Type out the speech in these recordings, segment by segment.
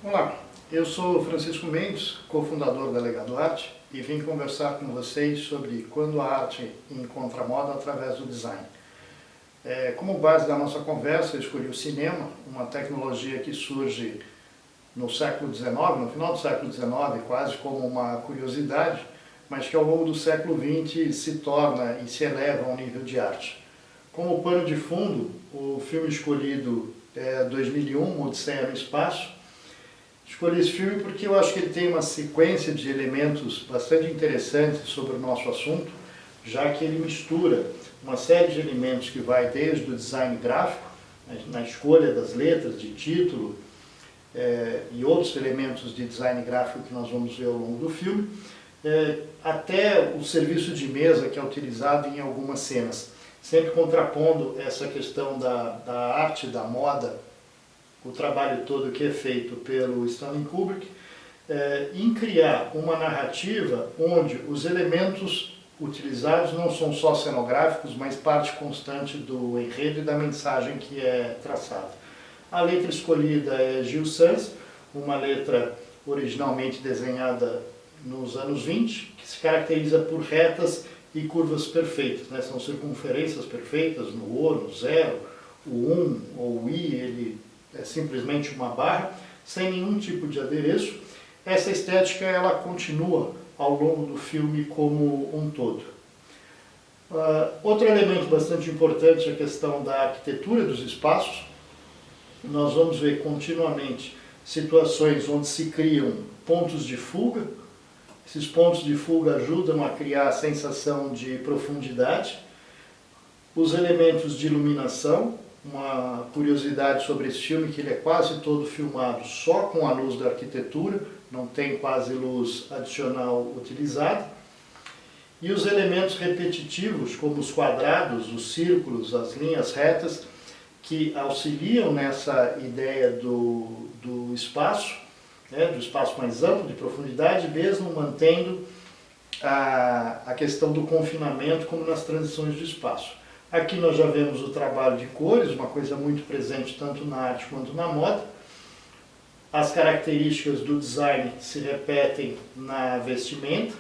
Olá, eu sou Francisco Mendes, cofundador da Legado Arte, e vim conversar com vocês sobre quando a arte encontra moda através do design. Como base da nossa conversa, eu escolhi o cinema, uma tecnologia que surge no século XIX, no final do século XIX, quase como uma curiosidade, mas que ao longo do século XX se torna e se eleva a um nível de arte. Como pano de fundo, o filme escolhido é 2001, Odisseia no Espaço. Escolhi esse filme porque eu acho que ele tem uma sequência de elementos bastante interessantes sobre o nosso assunto, já que ele mistura uma série de elementos que vai desde o design gráfico, na escolha das letras, de título, e outros elementos de design gráfico que nós vamos ver ao longo do filme, até o serviço de mesa que é utilizado em algumas cenas, sempre contrapondo essa questão da arte, da moda, o trabalho todo que é feito pelo Stanley Kubrick, em criar uma narrativa onde os elementos utilizados não são só cenográficos, mas parte constante do enredo e da mensagem que é traçada. A letra escolhida é Gil Sans, uma letra originalmente desenhada nos anos 20, que se caracteriza por retas e curvas perfeitas, né? São circunferências perfeitas no O, no zero, o 1 ou o I, ele é simplesmente uma barra, sem nenhum tipo de adereço. Essa estética ela continua ao longo do filme como um todo. Outro elemento bastante importante é a questão da arquitetura dos espaços. Nós vamos ver continuamente situações onde se criam pontos de fuga. Esses pontos de fuga ajudam a criar a sensação de profundidade. Os elementos de iluminação, uma curiosidade sobre esse filme, que ele é quase todo filmado só com a luz da arquitetura, não tem quase luz adicional utilizada. E os elementos repetitivos, como os quadrados, os círculos, as linhas retas, que auxiliam nessa ideia do espaço, né, do espaço mais amplo, de profundidade, mesmo mantendo a questão do confinamento, como nas transições de espaço. Aqui nós já vemos o trabalho de cores, uma coisa muito presente tanto na arte quanto na moda. As características do design se repetem na vestimenta,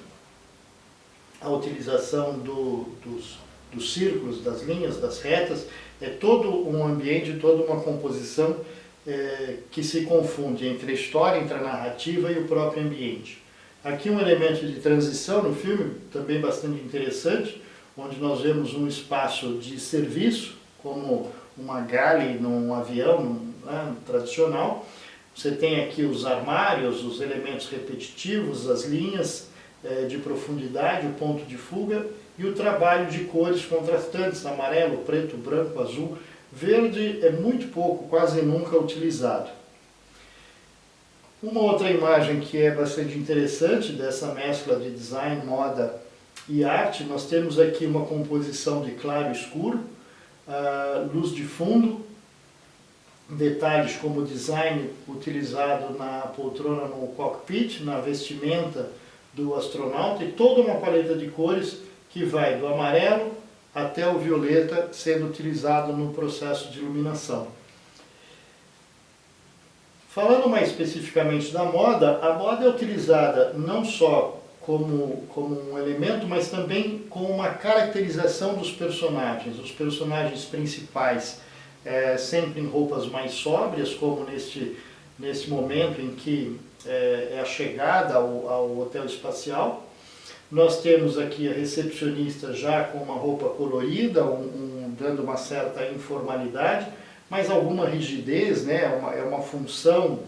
a utilização dos círculos, das linhas, das retas, é todo um ambiente, toda uma composição que se confunde entre a história, entre a narrativa e o próprio ambiente. Aqui um elemento de transição no filme, também bastante interessante, onde nós vemos um espaço de serviço, como uma galley num avião tradicional. Você tem aqui os armários, os elementos repetitivos, as linhas de profundidade, o ponto de fuga e o trabalho de cores contrastantes, amarelo, preto, branco, azul. Verde é muito pouco, quase nunca utilizado. Uma outra imagem que é bastante interessante dessa mescla de design, moda e arte, nós temos aqui uma composição de claro e escuro, luz de fundo, detalhes como o design utilizado na poltrona no cockpit, na vestimenta do astronauta e toda uma paleta de cores que vai do amarelo até o violeta sendo utilizado no processo de iluminação. Falando mais especificamente da moda, a moda é utilizada não só como um elemento, mas também como uma caracterização dos personagens. Os personagens principais sempre em roupas mais sóbrias, como nesse momento em que é a chegada ao hotel espacial. Nós temos aqui a recepcionista já com uma roupa colorida, dando uma certa informalidade, mas alguma rigidez, né? É uma função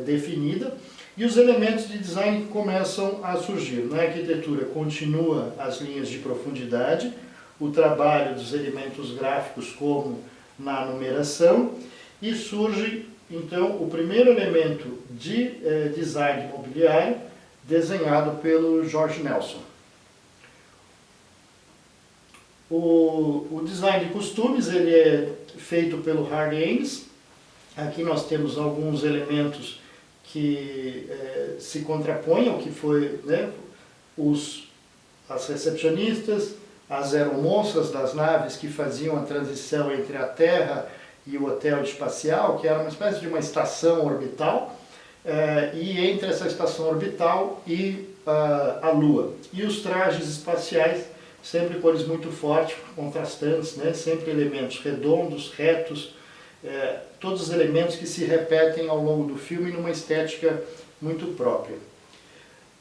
definida. E os elementos de design que começam a surgir. Na arquitetura continua as linhas de profundidade, o trabalho dos elementos gráficos como na numeração, e surge então o primeiro elemento de design imobiliário desenhado pelo George Nelson. O design de costumes ele é feito pelo Hardy Ames. Aqui nós temos alguns elementos que se contrapõem ao que foi, né, as recepcionistas, as aeromoças das naves que faziam a transição entre a Terra e o hotel espacial, que era uma espécie de uma estação orbital. e entre essa estação orbital e a Lua. E os trajes espaciais, sempre cores muito fortes, contrastantes, né? Sempre elementos redondos, retos, todos os elementos que se repetem ao longo do filme numa estética muito própria.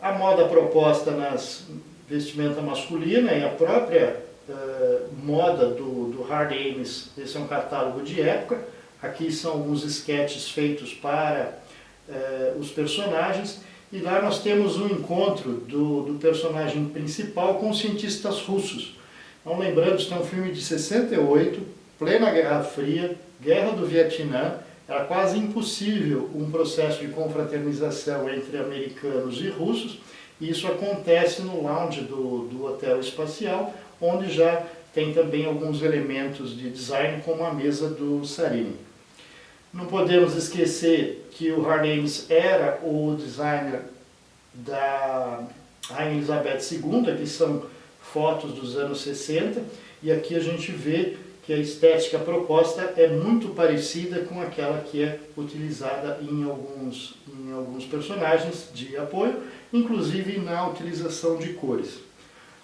A moda proposta nas vestimenta masculina é a própria moda do Hard Ames. Esse é um catálogo de época. Aqui são alguns esquetes feitos para os personagens. E lá nós temos um encontro do personagem principal com os cientistas russos. Então, lembrando, isso é um filme de 68, plena Guerra Fria, Guerra do Vietnã. Era quase impossível um processo de confraternização entre americanos e russos. E isso acontece no lounge do hotel espacial, onde já tem também alguns elementos de design, como a mesa do Sarini. Não podemos esquecer que o Hard Ames era o designer da Rainha Elizabeth II, que são fotos dos anos 60, e aqui a gente vê que a estética proposta é muito parecida com aquela que é utilizada em alguns personagens de apoio, inclusive na utilização de cores.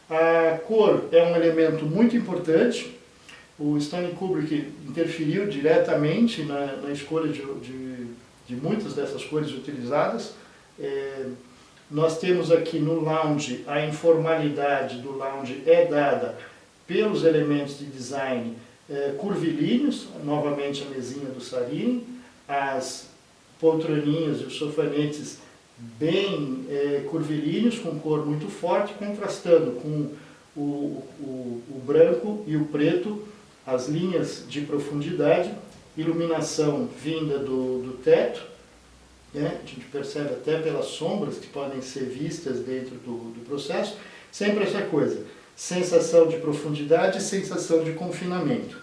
A cor é um elemento muito importante. O Stanley Kubrick interferiu diretamente na escolha de muitas dessas cores utilizadas. Nós temos aqui no lounge, a informalidade do lounge é dada pelos elementos de design curvilíneos, novamente a mesinha do Sarini, as poltroninhas e os sofanetes bem curvilíneos, com cor muito forte, contrastando com o branco e o preto, as linhas de profundidade, iluminação vinda do teto, né? A gente percebe até pelas sombras que podem ser vistas dentro do processo, sempre essa coisa, sensação de profundidade e sensação de confinamento.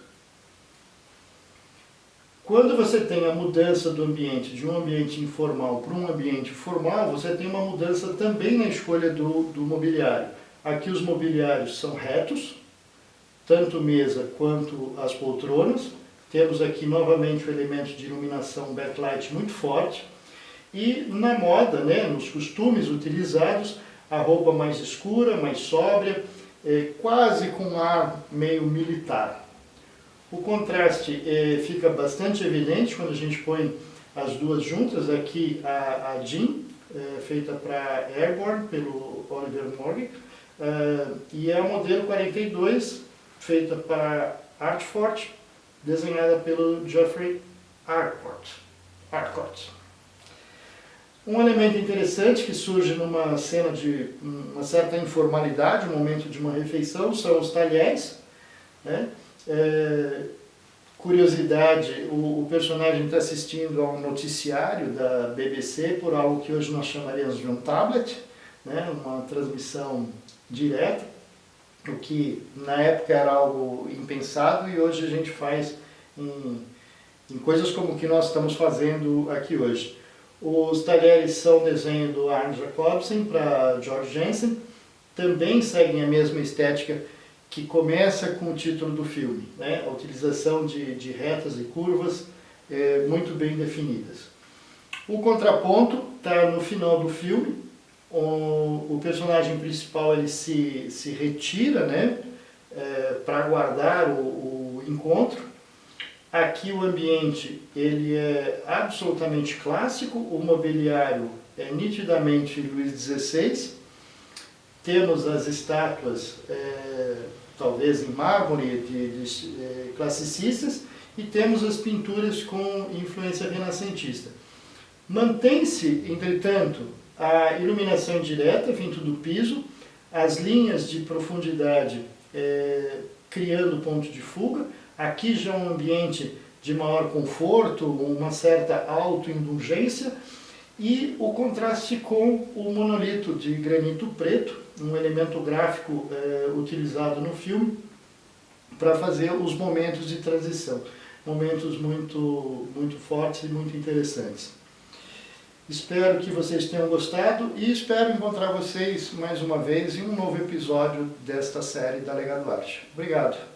Quando você tem a mudança do ambiente, de um ambiente informal para um ambiente formal, você tem uma mudança também na escolha do mobiliário. Aqui os mobiliários são retos, tanto mesa quanto as poltronas. Temos aqui novamente o elemento de iluminação backlight muito forte. E na moda, né, nos costumes utilizados, a roupa mais escura, mais sóbria, quase com um ar meio militar. O contraste fica bastante evidente quando a gente põe as duas juntas. Aqui a Jean, feita para Airborne, pelo Oliver Morgan, e é a modelo 42, feita para Artfort, desenhada pelo Geoffrey Arcott. Um elemento interessante que surge numa cena de uma certa informalidade, um momento de uma refeição, são os talheres, né? Curiosidade, o personagem está assistindo a um noticiário da BBC por algo que hoje nós chamaríamos de um tablet, né? Uma transmissão direta, o que na época era algo impensado e hoje a gente faz em coisas como o que nós estamos fazendo aqui hoje. Os talheres são desenho do Arne Jacobsen para George Jensen, também seguem a mesma estética que começa com o título do filme, né? A utilização de retas e curvas muito bem definidas. O contraponto está no final do filme. O personagem principal ele se retira, né? Para aguardar o encontro. Aqui o ambiente ele é absolutamente clássico, o mobiliário é nitidamente Luís XVI. Temos as estátuas, talvez em mármore, de classicistas, e temos as pinturas com influência renascentista. Mantém-se, entretanto, a iluminação indireta vindo do piso, as linhas de profundidade criando ponto de fuga. Aqui já é um ambiente de maior conforto, uma certa autoindulgência, e o contraste com o monolito de granito preto, um elemento gráfico utilizado no filme para fazer os momentos de transição, momentos muito, muito fortes e muito interessantes. Espero que vocês tenham gostado e espero encontrar vocês mais uma vez em um novo episódio desta série da Legado Arte. Obrigado!